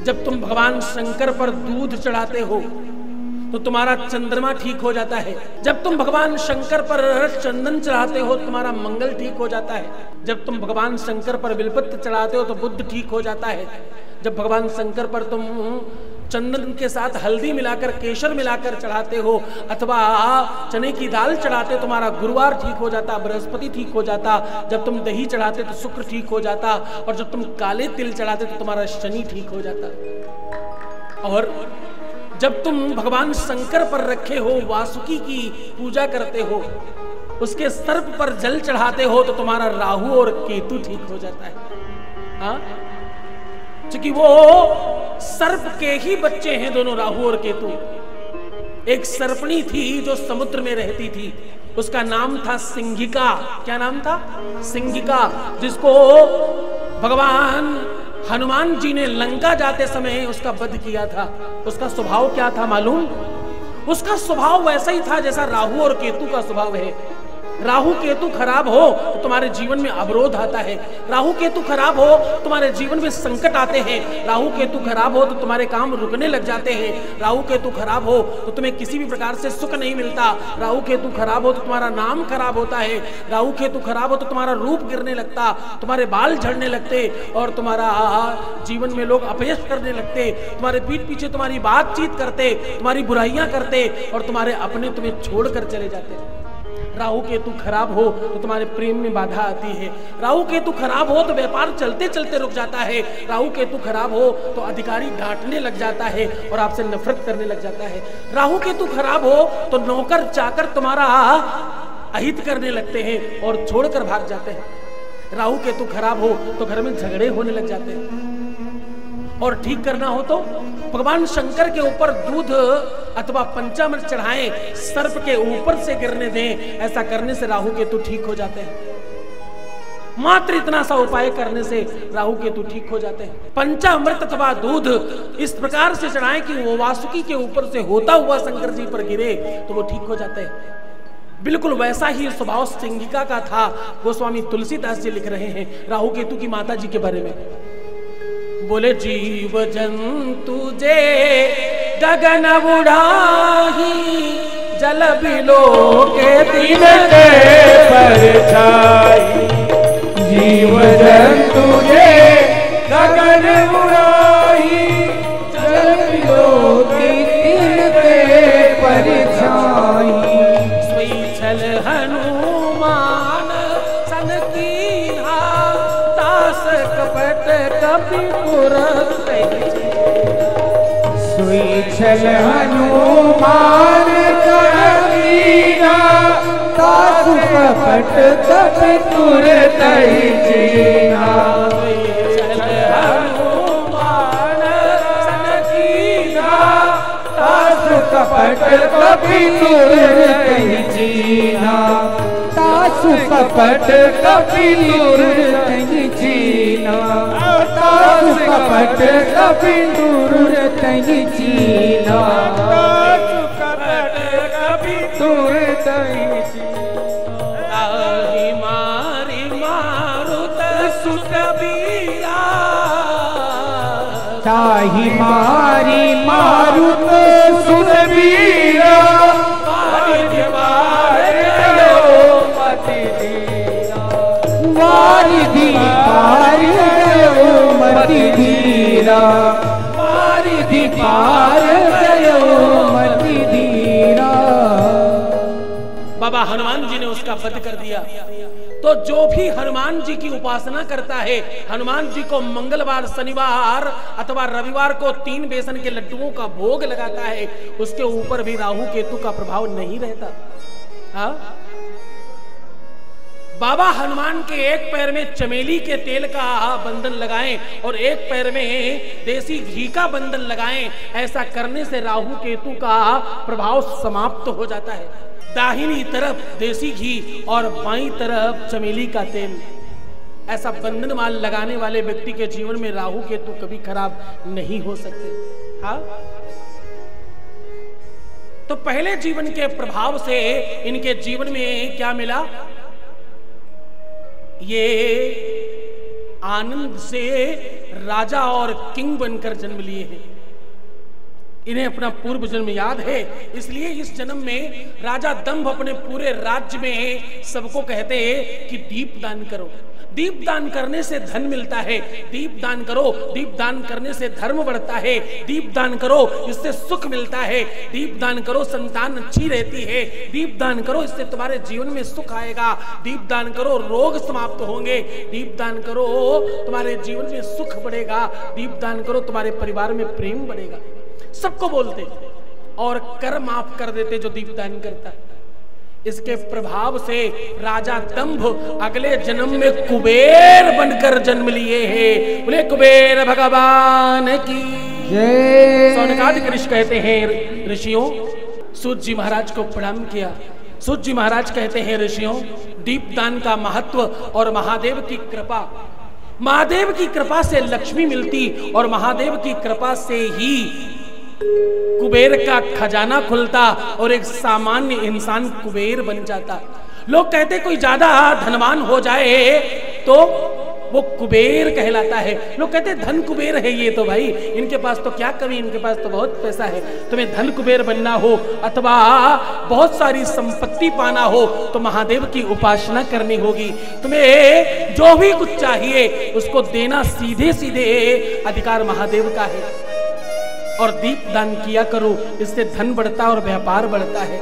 जब तुम भगवान शंकर पर दूध चढ़ाते हो तो तुम्हारा चंद्रमा ठीक हो जाता है। जब तुम भगवान शंकर पर चंदन चढ़ाते हो तुम्हारा मंगल ठीक हो जाता है। जब तुम भगवान शंकर पर बिलपत्र चढ़ाते हो तो बुध ठीक हो जाता है। जब भगवान शंकर पर तुम चंदन के साथ हल्दी मिलाकर केसर मिलाकर चढ़ाते हो अथवा चने की दाल चढ़ाते तुम्हारा गुरुवार ठीक हो जाता, बृहस्पति ठीक हो जाता। जब तुम दही चढ़ाते तो शुक्र ठीक हो जाता और जब तुम काले तिल चढ़ाते तो तुम्हारा शनि ठीक हो जाता। और जब तुम भगवान शंकर पर रखे हो वासुकी की पूजा करते हो, उसके सर्प पर जल चढ़ाते हो तो तुम्हारा राहु और केतु ठीक हो जाता है। हाँ, क्योंकि वो सर्प के ही बच्चे हैं दोनों, राहु और केतु। एक सर्पणी थी जो समुद्र में रहती थी, उसका नाम था सिंहिका। क्या नाम था? सिंहिका, जिसको भगवान हनुमान जी ने लंका जाते समय उसका वध किया था। उसका स्वभाव क्या था मालूम? उसका स्वभाव वैसा ही था जैसा राहु और केतु का स्वभाव है। राहु केतु खराब हो तो तुम्हारे जीवन में अवरोध आता है। राहु केतु खराब हो तुम्हारे जीवन में संकट आते हैं। राहु केतु खराब हो तो तुम्हारे काम रुकने लग जाते हैं। राहु केतु खराब हो तो तुम्हें किसी भी प्रकार से सुख नहीं मिलता। राहु केतु खराब हो तो तुम्हारा नाम खराब होता है। राहु केतु खराब हो तो तुम्हारा रूप गिरने लगता, तुम्हारे बाल झड़ने लगते और तुम्हारा जीवन में लोग अपयश करने लगते, तुम्हारे पीठ पीछे तुम्हारी बातचीत करते, तुम्हारी बुराइयां करते और तुम्हारे अपने तुम्हें छोड़कर चले जाते। राहु केतु खराब हो तो तुम्हारे प्रेम में बाधा आती है। राहु केतु खराब हो तो व्यापार चलते चलते रुक जाता है। राहु केतु खराब हो तो अधिकारी डांटने लग जाता है और आपसे नफरत करने लग जाता है। राहु केतु खराब हो तो नौकर चाकर तुम्हारा अहित करने लगते हैं और छोड़कर भाग जाते हैं। राहु केतु खराब हो तो घर में झगड़े होने लग जाते हैं। और ठीक करना हो तो भगवान शंकर के ऊपर दूध अथवा पंचामृत चढ़ाएं, सर्प के ऊपर से गिरने दें। ऐसा करने से राहु केतु ठीक हो जाते हैं। मात्र इतना सा उपाय करने से राहु केतु ठीक हो जाते हैं। पंचामृत अथवा दूध इस प्रकार से चढ़ाएं कि वो वासुकी के ऊपर से होता हुआ शंकर जी पर गिरे तो वो ठीक हो जाते हैं। बिल्कुल वैसा ही स्वभाव सिंहिका का था। गोस्वामी तुलसीदास जी लिख रहे हैं राहु केतु की माता जी के बारे में। बोले जीव जंतु जे गगन उड़ाही, जल बिलो के दिन के परछाई। जीव जंतु जे गगन उड़ाही, जल बिलो के दिन के परछाई। सोई छल हनुमान सन कीन्हा, तास कपट कपि सोई छल हनुमान कीन्हा, तास कपट कपि तुरतहि चीन्हा। छल हनुमान सन कीन्हा, तास कपट कपि तुरतहि चीन्हा। तास कपट कपि तुरतहि चीन्हा। तास कपट कपि तुरतहि चीन्हा। तास कपट कपि तुरतहि चीन्हा। ताहि मारि मारुत सुत बीरा, ताहि मारि मारुत सुत बीरा। वारिधि पार गयो मति धीरा। वारिधि पार गयो मति धीरा। वारिधि पार गयो मति धीरा। बाबा हनुमान जी ने उसका वध कर दिया। तो जो भी हनुमान जी की उपासना करता है, हनुमान जी को मंगलवार, शनिवार अथवा रविवार को 3 बेसन के लड्डुओं का भोग लगाता है, उसके ऊपर भी राहु केतु का प्रभाव नहीं रहता। हाँ? बाबा हनुमान के एक पैर में चमेली के तेल का बंधन लगाएं और एक पैर में देसी घी का बंधन लगाएं। ऐसा करने से राहु केतु का प्रभाव समाप्त हो जाता है। दाहिनी तरफ देसी घी और बाईं तरफ चमेली का तेल, ऐसा बंधन माल लगाने वाले व्यक्ति के जीवन में राहु केतु कभी खराब नहीं हो सकते। हाँ? तो पहले जीवन के प्रभाव से इनके जीवन में क्या मिला? ये आनंद से राजा और किंग बनकर जन्म लिए हैं। इन्हें अपना पूर्व जन्म याद है, इसलिए इस जन्म में राजा दंभ अपने पूरे राज्य में सबको कहते हैं कि दीप दान करो। दीप दान करने से धन मिलता है, दीप दान करो, दीप दान करने से धर्म बढ़ता है, दीप दान करो इससे सुख मिलता है, दीप दान करो संतान अच्छी रहती है, दीप दान करो इससे तुम्हारे जीवन में सुख आएगा, दीप दान करो रोग समाप्त होंगे, दीप दान करो तुम्हारे जीवन में सुख बढ़ेगा, दीप दान करो तुम्हारे परिवार में प्रेम बढ़ेगा। सबको बोलते और कर माफ कर देते जो दीप दान करता। इसके प्रभाव से राजा दंभ अगले जन्म में कुबेर बनकर जन्म लिए हैं। बोले कुबेर भगवान की जय। सौनकादिक ऋषि कहते हैं ऋषियों, सूत जी महाराज को प्रणाम किया। सूत जी महाराज कहते हैं ऋषियों, दीपदान का महत्व और महादेव की कृपा, महादेव की कृपा से लक्ष्मी मिलती और महादेव की कृपा से ही कुबेर का खजाना खुलता और एक सामान्य इंसान कुबेर बन जाता। लोग कहते कोई ज्यादा धनवान हो जाए तो वो कुबेर कहलाता है। लोग कहते धन कुबेर है ये तो भाई, इनके पास तो क्या कमी, इनके पास तो बहुत पैसा है। तुम्हें धन कुबेर बनना हो अथवा बहुत सारी संपत्ति पाना हो तो महादेव की उपासना करनी होगी। तुम्हें जो भी कुछ चाहिए उसको देना सीधे सीधे अधिकार महादेव का है। और दीप दान किया करो, इससे धन बढ़ता और व्यापार बढ़ता है।